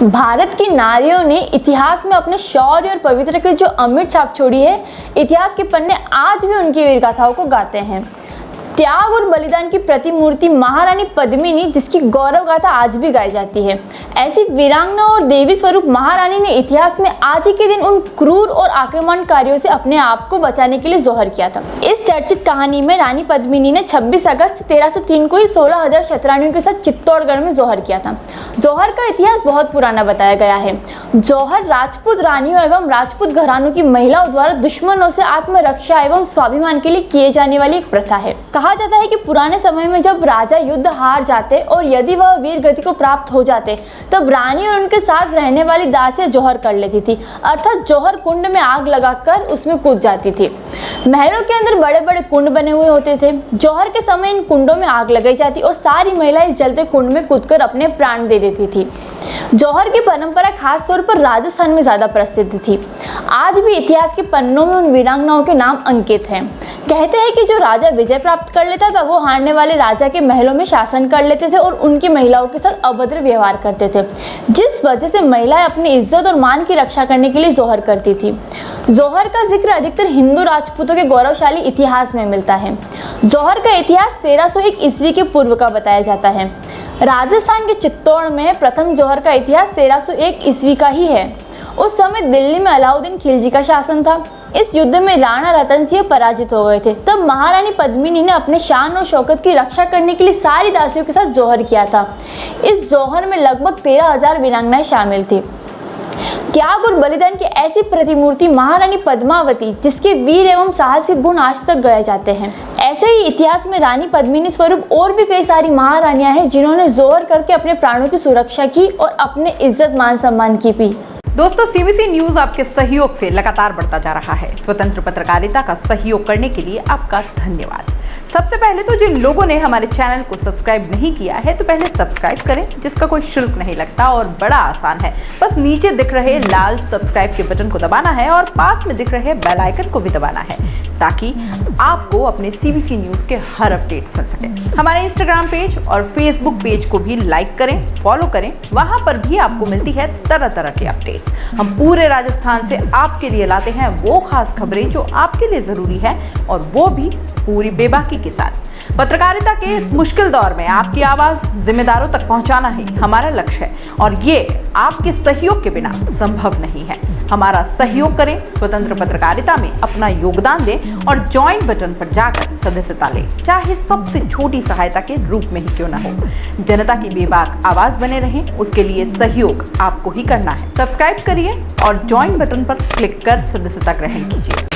भारत की नारियों ने इतिहास में अपने शौर्य और पवित्रता की जो अमिट छाप छोड़ी है, इतिहास के पन्ने आज भी उनकी वीर गाथाओं को गाते हैं। त्याग और बलिदान की प्रतिमूर्ति महारानी पद्मिनी, जिसकी गौरव गाथा आज भी गाई जाती है। ऐसी वीरांगना और देवी स्वरूप महारानी ने इतिहास में आज ही के दिन उन क्रूर और आक्रमणकारियों से अपने आप को बचाने के लिए जोहर किया था। इस चर्चित कहानी में रानी पद्मिनी ने 26 अगस्त 1303 को ही 16,000 शतरानियों के साथ चित्तौड़गढ़ में जोहर किया था। जौहर का इतिहास बहुत पुराना बताया गया है। जौहर राजपूत रानियों एवं राजपूत घरानों की महिलाओं द्वारा दुश्मनों से आत्मरक्षा एवं स्वाभिमान के लिए किए जाने वाली एक प्रथा है। कहा जाता है कि पुराने समय में जब राजा युद्ध हार जाते और यदि वह वीर गति को प्राप्त हो जाते, तब रानी और उनके साथ रहने वाली दासियां जौहर कर लेती थी, अर्थात जौहर कुंड में आग लगाकर उसमें कूद जाती थी। महलों के अंदर बड़े बड़े कुंड बने हुए होते थे। जौहर के समय इन कुंडों में आग लगाई जाती और सारी महिलाएं इस जलते कुंड में कूदकर अपने प्राण दे देती थी। जौहर की परंपरा खास तौर पर राजस्थान में ज्यादा प्रसिद्ध थी। आज भी इतिहास के पन्नों में उन वीरांगनाओं के नाम अंकित हैं। कहते हैं कि जो राजा विजय प्राप्त कर लेता था, वो हारने वाले राजा के महलों में शासन कर लेते थे और उनकी महिलाओं के साथ अभद्र व्यवहार करते थे, जिस वजह से महिलाएं अपनी इज्जत और मान की रक्षा करने के लिए जौहर करती थी। जौहर का जिक्र अधिकतर हिंदू राजपूतों के गौरवशाली इतिहास में मिलता है। जौहर का इतिहास 1301 ईस्वी के पूर्व का बताया जाता है। राजस्थान के चित्तौड़ में प्रथम जौहर का इतिहास 1301 ईस्वी का ही है। उस समय दिल्ली में अलाउद्दीन खिलजी का शासन था। इस युद्ध में राणा रतन सिंह पराजित हो गए थे। तब महारानी पद्मिनी ने अपने शान और शौकत की रक्षा करने के लिए सारी दासियों के साथ जौहर किया था। इस जौहर में लगभग 13,000 वीरांगनाएं शामिल थी। त्याग और बलिदान की ऐसी प्रतिमूर्ति महारानी पद्मावती, जिसके वीर एवं साहसिक गुण आज तक गाए जाते हैं। ऐसे ही इतिहास में रानी पद्मिनी स्वरूप और भी कई सारी महारानियां हैं, जिन्होंने जोहर करके अपने प्राणों की सुरक्षा की और अपने इज्जत मान सम्मान की भी। दोस्तों, सीबीसी न्यूज आपके सहयोग से लगातार बढ़ता जा रहा है। स्वतंत्र पत्रकारिता का सहयोग करने के लिए आपका धन्यवाद। सबसे पहले तो जिन लोगों ने हमारे चैनल को सब्सक्राइब नहीं किया है, तो पहले सब्सक्राइब करें, जिसका कोई शुल्क नहीं लगता और बड़ा आसान है। बस नीचे दिख रहे लाल सब्सक्राइब के बटन को दबाना है और पास में दिख रहे बेल आइकन को भी दबाना है, ताकि आपको अपने सीबीसी न्यूज के हर अपडेट्स मिल सके। हमारे इंस्टाग्राम पेज और फेसबुक पेज को भी लाइक करें, फॉलो करें। वहां पर भी आपको मिलती है तरह तरह के अपडेट्स। हम पूरे राजस्थान से आपके लिए लाते हैं वो खास खबरें जो आपके लिए जरूरी है, और वो भी पूरी बेबाकी के साथ। पत्रकारिता के इस मुश्किल दौर में आपकी आवाज जिम्मेदारों तक पहुंचाना ही हमारा लक्ष्य है, और ये आपके सहयोग के बिना संभव नहीं है। हमारा सहयोग करें, स्वतंत्र पत्रकारिता में अपना योगदान दें और ज्वाइन बटन पर जाकर सदस्यता लें, चाहे सबसे छोटी सहायता के रूप में ही क्यों न हो। जनता की बेबाक आवाज बने रहें, उसके लिए सहयोग आपको ही करना है। सब्सक्राइब करिए और ज्वाइन बटन पर क्लिक कर सदस्यता ग्रहण कीजिए।